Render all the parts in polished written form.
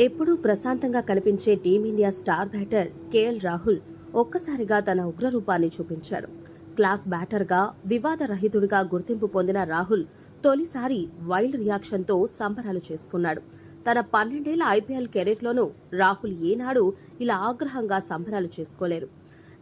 ఎప్పుడూ ప్రశాంతంగా కనిపించే team India star batter KL Rahul ఒక్కసారిగా తన ఉగ్రరూపాన్ని చూపించాడు. క్లాస్ బ్యాటర్గా వివాదరహితుడిగా గుర్తింపు పొందిన రాహుల్ తొలిసారి వైల్డ్ రియాక్షన్తో సంబరాలు చేసుకున్నాడు. తన 12 ఐపీఎల్ కెరీర్లోనూ రాహుల్ ఏనాడు ఇలా ఆగ్రహంగా సంబరాలు చేసుకోలేరు.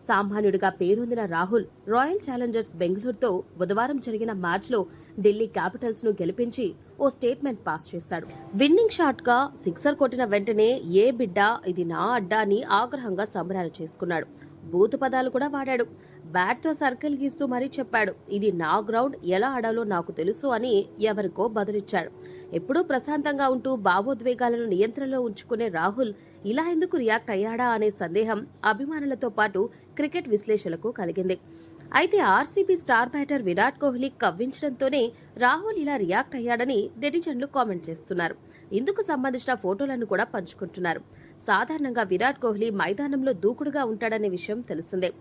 సామాన్యుడిగా పేరొందిన రాహుల్ రాయల్ ఛాలెంజర్స్ బెంగళూరుతో బుధవారం జరిగిన మ్యాచ్లో ఢిల్లీ క్యాపిటల్స్ ను గెలిపించి ఓ స్టేట్మెంట్ పాస్ చేశాడు. విన్నింగ్ షాట్ గా సిక్సర్ కొట్టిన వెంటనే ఏ బిడ్డ ఇది నా అడ్డా అని ఆగ్రహంగా సంబరాలు చేసుకున్నాడు. బూతు పదాలు కూడా వాడాడు. బ్యాట్ తో సర్కిల్ గీస్తూ మరీ చెప్పాడు, ఇది నా గ్రౌండ్, ఎలా ఆడాలో నాకు తెలుసు అని ఎవరికో బదులిచ్చాడు. ఎప్పుడూ ప్రశాంతంగా ఉంటూ భావోద్వేగాలను నియంత్రణలో ఉంచుకునే రాహుల్ ఇలా ఎందుకు రియాక్ట్ అయ్యాడా అనే సందేహం అభిమానులతో పాటు క్రికెట్ విశ్లేషకులకు కలిగింది. అయితే RCB star batter Virat Kohli కవ్వించడంతోనే రాహుల్ ఇలా రియాక్ట్ అయ్యాడని నెటిజన్లు కామెంట్ చేస్తున్నారు. ఇందుకు సంబంధించిన ఫోటోలను కూడా పంచుకుంటున్నారు. సాధారణంగా విరాట్ కోహ్లీ మైదానంలో దూకుడుగా ఉంటాడనే విషయం తెలిసిందే.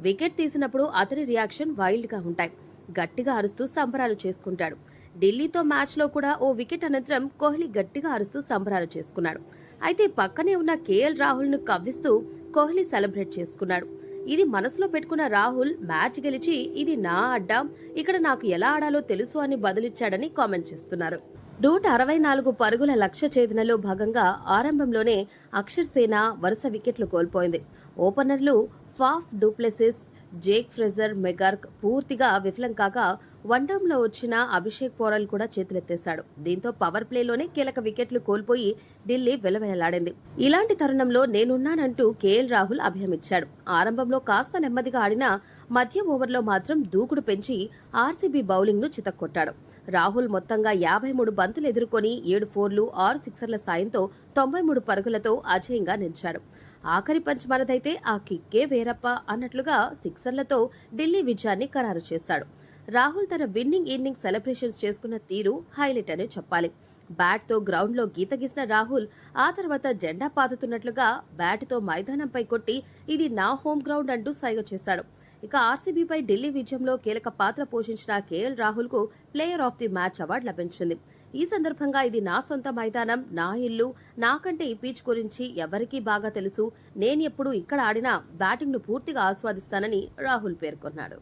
వికెట్ తీసినప్పుడు అతని రియాక్షన్ వైల్డ్ గా ఉంటాయి. గట్టిగా అరుస్తూ సంబరాలు చేసుకుంటాడు. ఢిల్లీతో మ్యాచ్ లో కూడా ఓ వికెట్ అనంతరం కోహ్లీ గట్టిగా అరుస్తూ సంబరాలు చేసుకున్నాడు. అయితే పక్కనే ఉన్న కేఎల్ రాహుల్ ను కవ్విస్తూ కోహ్లీ సెలబ్రేట్ చేసుకున్నాడు. ఇది మనసులో పెట్టుకున్న రాహుల్ మ్యాచ్ గెలిచి ఇది నా అడ్డా, ఇక్కడ నాకు ఎలా ఆడాలో తెలుసు అని బదులిచ్చాడని కామెంట్ చేస్తున్నారు. 164 పరుగుల లక్ష్య ఛేదనలో భాగంగా ఆరంభంలోనే అక్షర్ సేన వరుస వికెట్లు కోల్పోయింది. ఓపెనర్లు ఫాఫ్ డూప్లెసిస్, జేక్ ఫ్రెజర్ మెగార్క్ పూర్తిగా విఫలం కాగా వన్డౌన్లో వచ్చిన అభిషేక్ పోరల్ కూడా చేతులెత్తేశాడు. దీంతో పవర్ ప్లేలోనే కీలక వికెట్లు కోల్పోయి ఢిల్లీ వెలవెలలాడింది. ఇలాంటి తరుణంలో నేనున్నానంటూ కేఎల్ రాహుల్ అభయమిచ్చాడు. ఆరంభంలో కాస్త నెమ్మదిగా ఆడినా మధ్య ఓవర్లో మాత్రం దూకుడు పెంచి ఆర్సీబీ బౌలింగ్ ను చితక్కొట్టాడు. రాహుల్ మొత్తంగా 53 బంతులు ఎదుర్కొని 7 ఫోర్లు 6 సిక్సర్ల సాయంతో 93 పరుగులతో అజేయంగా నిలిచాడు. ఆఖరి పంచ్ మనదైతే ఆ కిక్కే వేరప్ప అన్నట్లుగా సిక్సర్లతో ఢిల్లీ విజయాన్ని ఖరారు చేశాడు. రాహుల్ తన విన్నింగ్ ఇన్నింగ్స్ సెలబ్రేషన్స్ చేసుకున్న తీరు హైలైట్ అనే చెప్పాలి. బ్యాట్ తో గ్రౌండ్ లో గీత గీసిన రాహుల్ ఆ తర్వాత జెండా పాతుతున్నట్లుగా బ్యాట్ తో మైదానంపై కొట్టి ఇది నా హోమ్ గ్రౌండ్ అంటూ సైగ చేశాడు. ఇక ఆర్సీబీపై ఢిల్లీ విజయంలో కీలక పాత్ర పోషించిన కేఎల్ రాహుల్ కు player of the match award లభించింది. ఈ సందర్భంగా ఇది నా సొంత మైదానం, నా ఇల్లు, నాకంటే ఈ పిచ్ గురించి ఎవరికీ బాగా తెలుసు, నేనెప్పుడు ఇక్కడ ఆడినా బ్యాటింగ్ ను పూర్తిగా ఆస్వాదిస్తానని రాహుల్ పేర్కొన్నాడు.